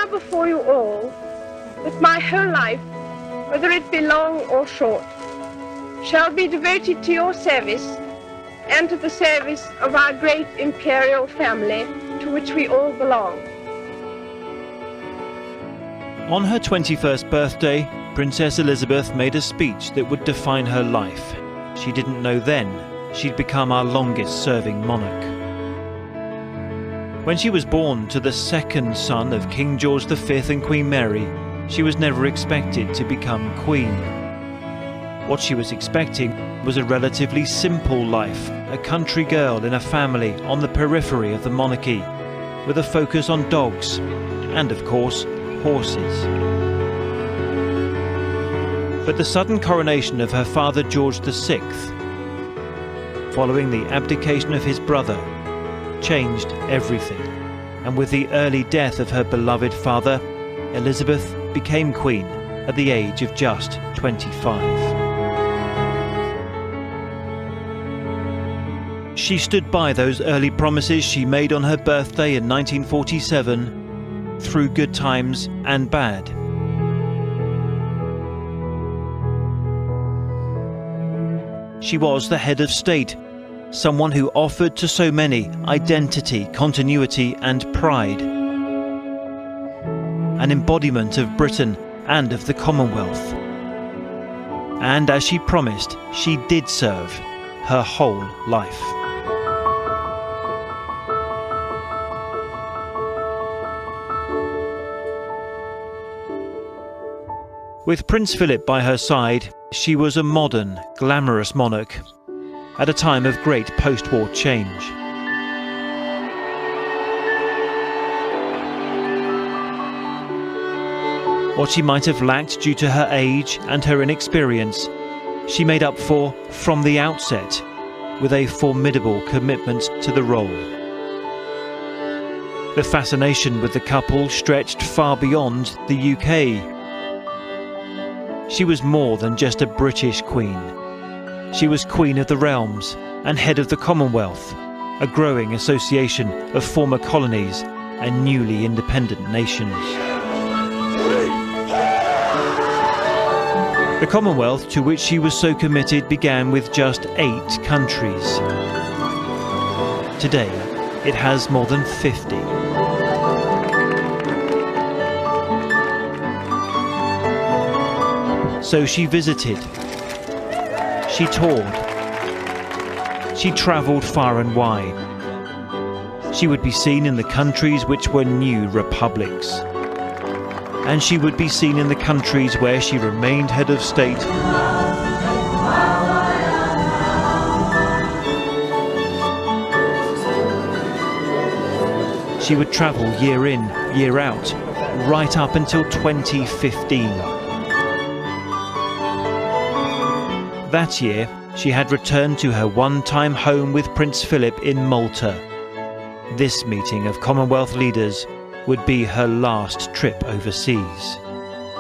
declare before you all that my whole life, whether it be long or short, shall be devoted to your service and to the service of our great imperial family to which we all belong. On her 21st birthday, Princess Elizabeth made a speech that would define her life. She didn't know then she'd become our longest-serving monarch. When she was born to the second son of King George V and Queen Mary, she was never expected to become queen. What she was expecting was a relatively simple life, a country girl in a family on the periphery of the monarchy, with a focus on dogs and, of course, horses. But the sudden coronation of her father George VI, following the abdication of his brother, changed everything. And with the early death of her beloved father, Elizabeth became queen at the age of just 25. She stood by those early promises she made on her birthday in 1947, through good times and bad. She was the head of state, someone who offered to so many identity, continuity and pride. An embodiment of Britain and of the Commonwealth. And as she promised, she did serve her whole life. With Prince Philip by her side, she was a modern, glamorous monarch at a time of great post-war change. What she might have lacked due to her age and her inexperience, she made up for from the outset with a formidable commitment to the role. The fascination with the couple stretched far beyond the UK. She was more than just a British queen. She was Queen of the Realms and head of the Commonwealth, a growing association of former colonies and newly independent nations. The Commonwealth, to which she was so committed, began with just 8 countries. Today, it has more than 50. So she visited, she toured, she travelled far and wide. She would be seen in the countries which were new republics. And she would be seen in the countries where she remained head of state. She would travel year in, year out, right up until 2015. That year, she had returned to her one-time home with Prince Philip in Malta. This meeting of Commonwealth leaders would be her last trip overseas,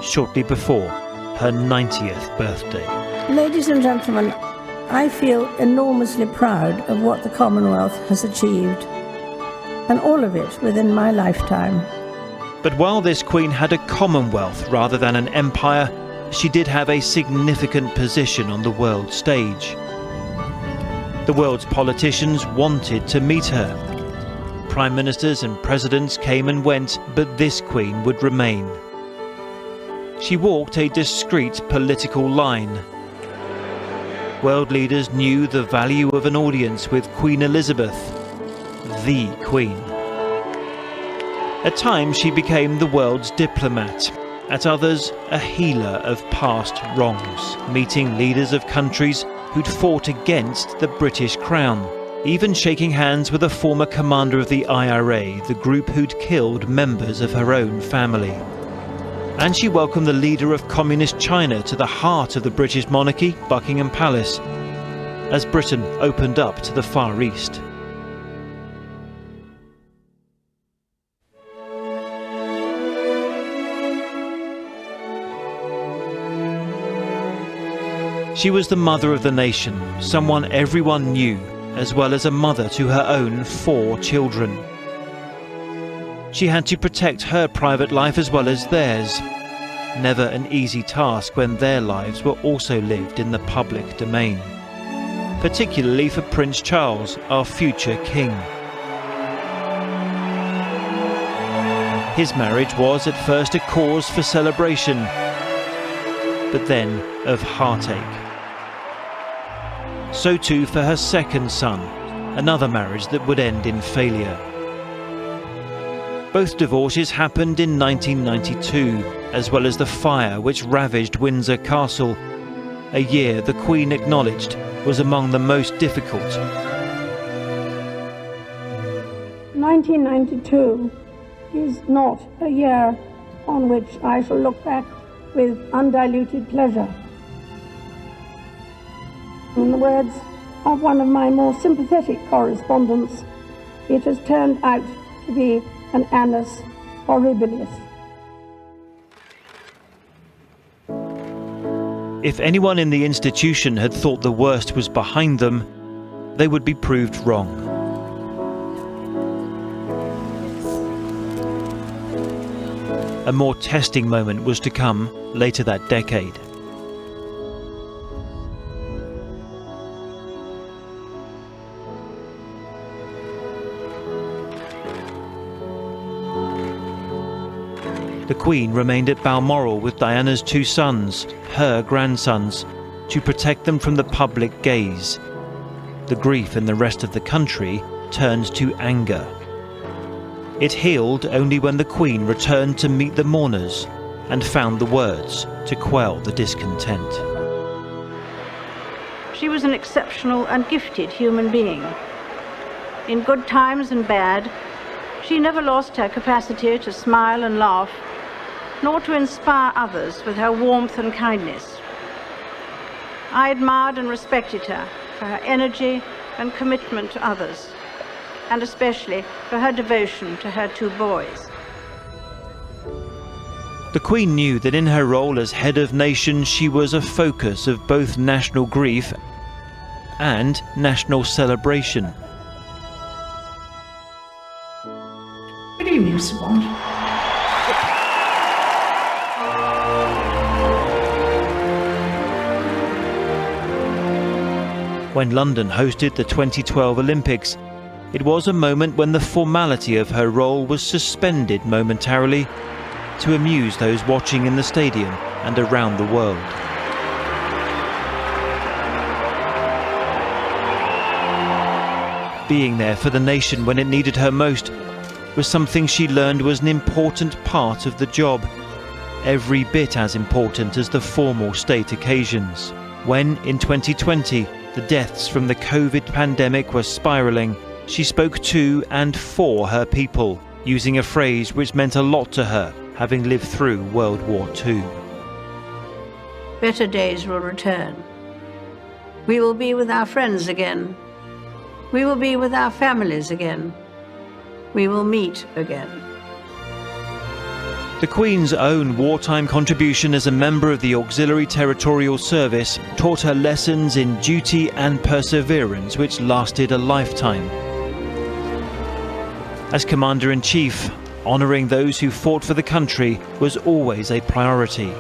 shortly before her 90th birthday. Ladies and gentlemen, I feel enormously proud of what the Commonwealth has achieved, and all of it within my lifetime. But while this queen had a Commonwealth rather than an empire, she did have a significant position on the world stage. The world's politicians wanted to meet her. Prime ministers and presidents came and went, but this queen would remain. She walked a discreet political line. World leaders knew the value of an audience with Queen Elizabeth, the Queen. At times she became the world's diplomat, at others a healer of past wrongs, meeting leaders of countries who'd fought against the British Crown, even shaking hands with a former commander of the IRA, the group who'd killed members of her own family. And she welcomed the leader of Communist China to the heart of the British monarchy, Buckingham Palace, as Britain opened up to the Far East. She was the mother of the nation, someone everyone knew, as well as a mother to her own 4 children. She had to protect her private life as well as theirs. Never an easy task when their lives were also lived in the public domain. Particularly for Prince Charles, our future king. His marriage was at first a cause for celebration, but then of heartache. So too for her second son, another marriage that would end in failure. Both divorces happened in 1992, as well as the fire which ravaged Windsor Castle, a year the Queen acknowledged was among the most difficult. 1992 is not a year on which I shall look back with undiluted pleasure. In the words of one of my more sympathetic correspondents, it has turned out to be an annus horribilis. If anyone in the institution had thought the worst was behind them, they would be proved wrong. A more testing moment was to come later that decade. The Queen remained at Balmoral with Diana's two sons, her grandsons, to protect them from the public gaze. The grief in the rest of the country turned to anger. It healed only when the Queen returned to meet the mourners and found the words to quell the discontent. She was an exceptional and gifted human being. In good times and bad, she never lost her capacity to smile and laugh, nor to inspire others with her warmth and kindness. I admired and respected her for her energy and commitment to others, and especially for her devotion to her two boys. The Queen knew that in her role as head of nation she was a focus of both national grief and national celebration. Good evening, Mr. Bond. When London hosted the 2012 Olympics, it was a moment when the formality of her role was suspended momentarily to amuse those watching in the stadium and around the world. Being there for the nation when it needed her most was something she learned was an important part of the job, every bit as important as the formal state occasions. When, in 2020, the deaths from the COVID pandemic were spiralling, she spoke to and for her people, using a phrase which meant a lot to her, having lived through World War II. Better days will return. We will be with our friends again. We will be with our families again. We will meet again. The Queen's own wartime contribution as a member of the Auxiliary Territorial Service taught her lessons in duty and perseverance which lasted a lifetime. As Commander-in-Chief, honouring those who fought for the country was always a priority.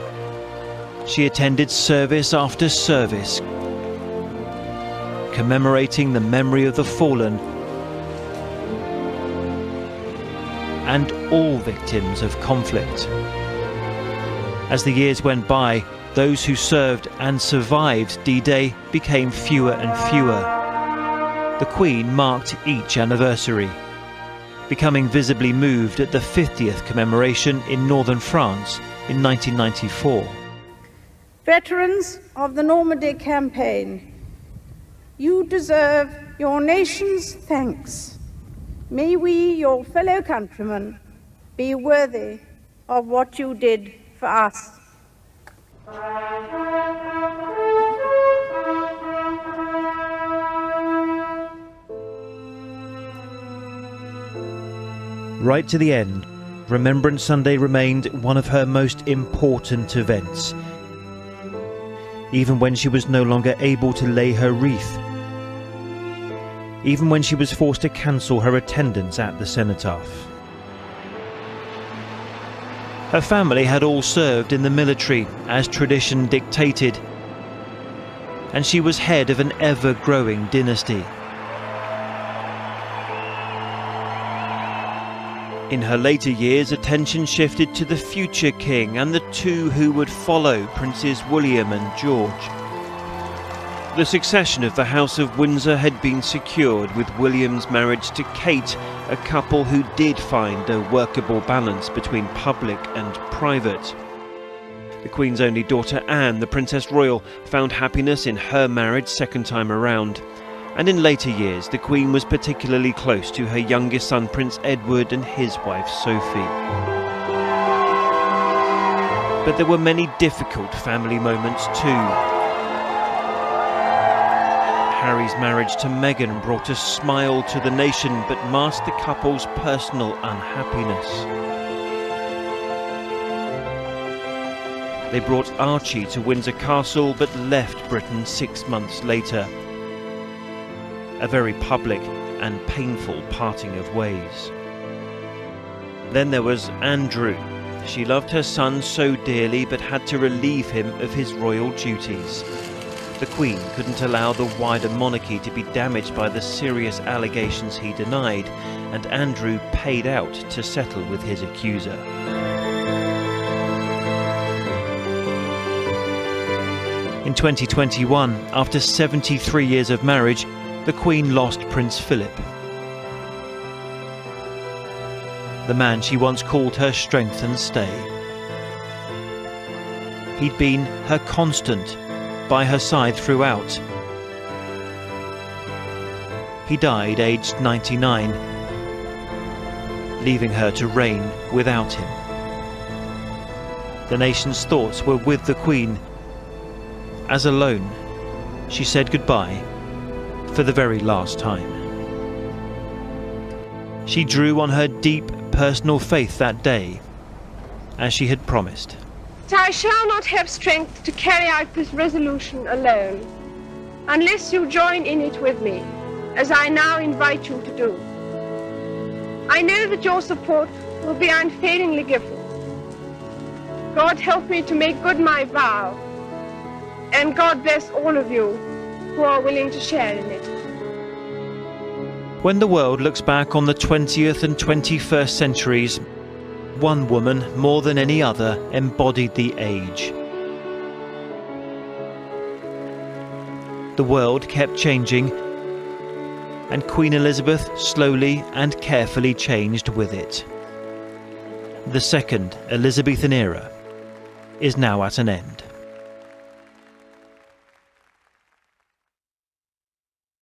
She attended service after service, commemorating the memory of the fallen and all victims of conflict. As the years went by, those who served and survived D-Day became fewer and fewer. The Queen marked each anniversary, becoming visibly moved at the 50th commemoration in northern France in 1994. Veterans of the Normandy campaign, you deserve your nation's thanks. May we, your fellow countrymen, be worthy of what you did for us. Right to the end, Remembrance Sunday remained one of her most important events, even when she was no longer able to lay her wreath, even when she was forced to cancel her attendance at the cenotaph. Her family had all served in the military, as tradition dictated, and she was head of an ever-growing dynasty. In her later years, attention shifted to the future king and the two who would follow, Princes William and George. The succession of the House of Windsor had been secured with William's marriage to Kate, a couple who did find a workable balance between public and private. The Queen's only daughter Anne, the Princess Royal, found happiness in her marriage second time around. And in later years, the Queen was particularly close to her youngest son, Prince Edward, and his wife, Sophie. But there were many difficult family moments too. Harry's marriage to Meghan brought a smile to the nation, but masked the couple's personal unhappiness. They brought Archie to Windsor Castle, but left Britain 6 months later. A very public and painful parting of ways. Then there was Andrew. She loved her son so dearly, but had to relieve him of his royal duties. The Queen couldn't allow the wider monarchy to be damaged by the serious allegations he denied, and Andrew paid out to settle with his accuser. In 2021, after 73 years of marriage, the Queen lost Prince Philip, the man she once called her strength and stay. He'd been her constant, by her side throughout. He died aged 99, leaving her to reign without him. The nation's thoughts were with the Queen, as alone she said goodbye for the very last time. She drew on her deep personal faith that day, as she had promised. I shall not have strength to carry out this resolution alone, unless you join in it with me, as I now invite you to do. I know that your support will be unfailingly given. God help me to make good my vow, and God bless all of you who are willing to share in it. When the world looks back on the 20th and 21st centuries, one woman, more than any other, embodied the age. The world kept changing, and Queen Elizabeth slowly and carefully changed with it. The second Elizabethan era is now at an end.